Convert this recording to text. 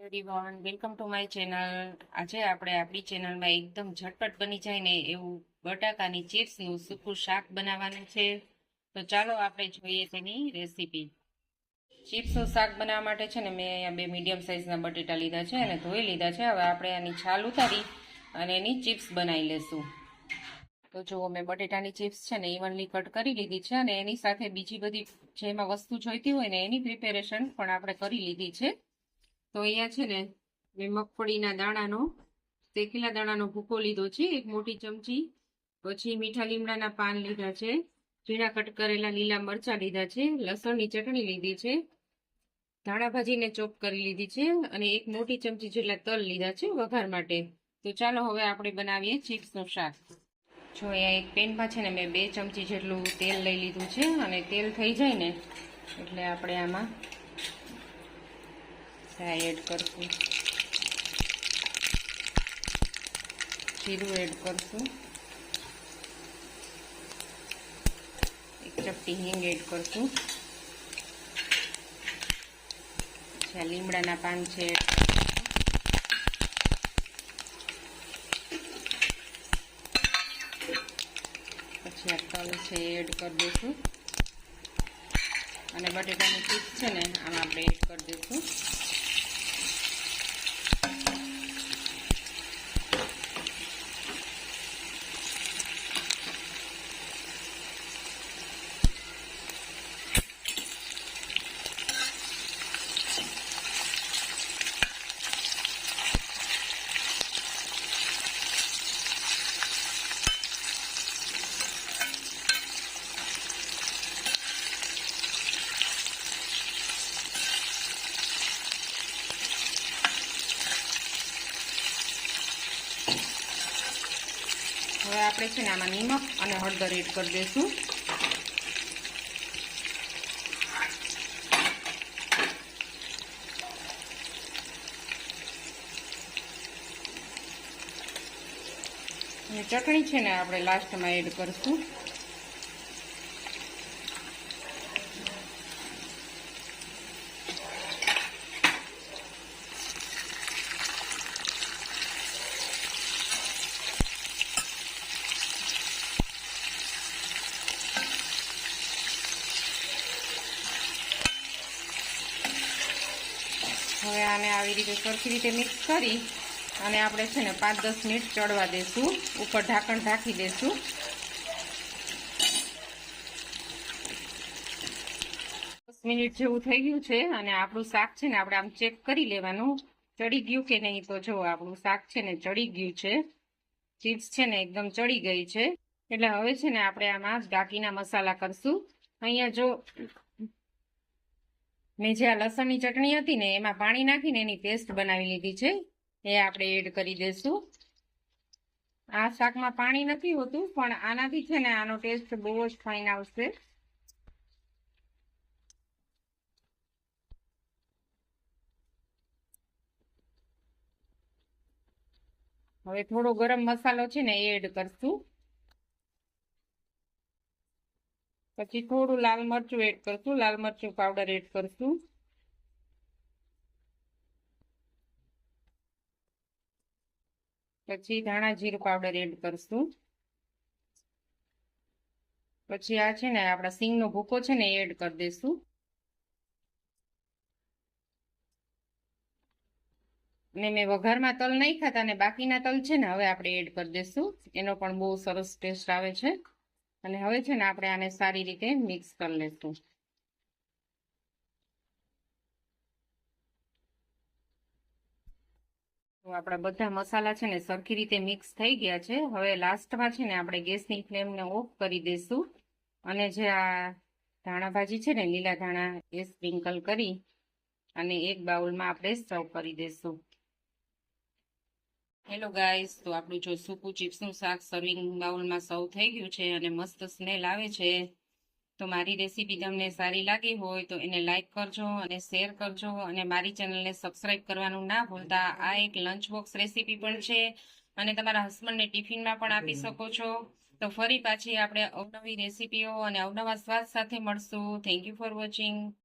Everyone welcome to my channel. આજે આપણે આપણી ચેનલમાં એકદમ ઝટપટ બની જાય ને એવું બટાકાની ચિપ્સનું સૂકું શાક બનાવવાનું છે। તો ચાલો આપણે જોઈએ તેની રેસીપી। ચિપ્સનું શાક બનાવવા માટે છે ને મેં અહીંયા 2 મીડિયમ સાઇઝના બટેટા લીધા છે અને ધોઈ લીધા છે। હવે આપણે આની છાલ ઉતારી અને એની ચિપ્સ બનાવી લેશું। તો જુઓ મેં બટેટાની ચિપ્સ છે ને ઇવનલી કટ કરી લીધી છે અને એની સાથે બીજી બધી જેમાં વસ્તુ જોઈતી હોય ને એની પ્રિપેરેશન પણ આપણે કરી લીધી છે। તો અહીંયા છે ને મેં મગફળીના દાણાનો શેકેલા દાણાનો ભૂકો લીધો છે 1 મોટી ચમચી। પછી મીઠા લીમડાના પાન લીધા છે, ઝીણા કટ કરેલા લીલા મરચાં લીધા છે, લસણની ચટણી લીધી છે, ધાણા ભાજીને ચોપ કરી લીધી છે અને 1 મોટી ચમચી જેટલા તલ લીધા છે વઘાર માટે। તો ચાલો હવે આપણે બનાવીએ ચિપ્સનું શાક। જો અહીંયા એક પેનમાં છે ને મેં 2 ચમચી જેટલું તેલ લઈ લીધું છે અને તેલ થઈ જાય ને એટલે આપણે આમાં એડ કરશું, જીરું એડ કરશું, 1 ચપટી હિંગ એડ કરશું, પછી લીમડાના પાન છે પછી આ તલ છે એડ કરી દઈશું અને બટેટાની ચિપ્સ છે ને આમાં આપણે એડ કરી દઈશું। હવે આપણે છે ને આમાં નિમક અને હળદર એડ કરી દઈશું। અને ચટણી છે ને આપણે લાસ્ટમાં એડ કરશું। હવે આને આવી રીતે સરખી રીતે મિક્સ કરી અને આપણે છે ને 5-10 મિનિટ ચડવા દઈશું, ઉપર ઢાંકણ ઢાંકી દઈશું। 10 મિનિટ જેવું થઈ ગયું છે અને આપણું શાક છે ને આપણે આમ ચેક કરી લેવાનું ચડી ગયું કે નહીં। તો જો આપણું શાક છે ને ચડી ગયું છે, ચિપ્સ છે ને એકદમ ચડી ગઈ છે। એટલે હવે છે ને આપણે આમાં બાકીના મસાલા કરશું। અહીંયા જો મેં જે આ લસણની ચટણી હતી ને એમાં પાણી નાખીને એની પેસ્ટ બનાવી લીધી છે, એ આપણે એડ કરી દઈશું। આ શાકમાં પાણી નથી હોતું પણ આનાથી છે ને આનો ટેસ્ટ બહુ જ ફાઇન આવશે। હવે થોડો ગરમ મસાલો છે ને એ એડ કરશું, પછી થોડું લાલ મરચું એડ કરશું, લાલ મરચું પાવડર એડ કરશું, પછી ધાણા જીરું પાવડર એડ કરશું, પછી આ છે ને આપણા સિંગનો ભૂકો છે ને એડ કરી દઈશું અને મેં વઘારમાં તલ નહીં ખાતા ને બાકીના તલ છે ને હવે આપણે એડ કરી દઈશું, એનો પણ બહુ સરસ ટેસ્ટ આવે છે। અને હવે છે ને આપણે આને સારી રીતે મિક્સ કરી લઈશું। તો આપણા બધા મસાલા છે ને સરખી રીતે મિક્સ થઈ ગયા છે। હવે લાસ્ટમાં છે ને આપણે ગેસની ફ્લેમને ઓફ કરી દઈશું અને જે આ ધાણા ભાજી છે ને લીલા ધાણા એ સ્પ્રિંકલ કરી અને એક બાઉલમાં આપણે સર્વ કરી દઈશું। હેલો ગાઈસ, તો આપણું જો સૂકું ચિપ્સનું શાક સર્વિંગ બાઉલમાં સર્વ થઈ ગયું છે અને મસ્ત સ્મેલ આવે છે। તો મારી રેસીપી તમને સારી લાગી હોય તો એને લાઈક કરજો અને શેર કરજો અને મારી ચેનલને સબસ્ક્રાઈબ કરવાનું ના ભૂલતા। આ એક લંચ બોક્સ રેસીપી પણ છે અને તમારા હસબન્ડને ટિફિનમાં પણ આપી શકો છો। તો ફરી પાછી આપણે અવનવી રેસીપીઓ અને અવનવા સ્વાદ સાથે મળશું। Thank you for watching.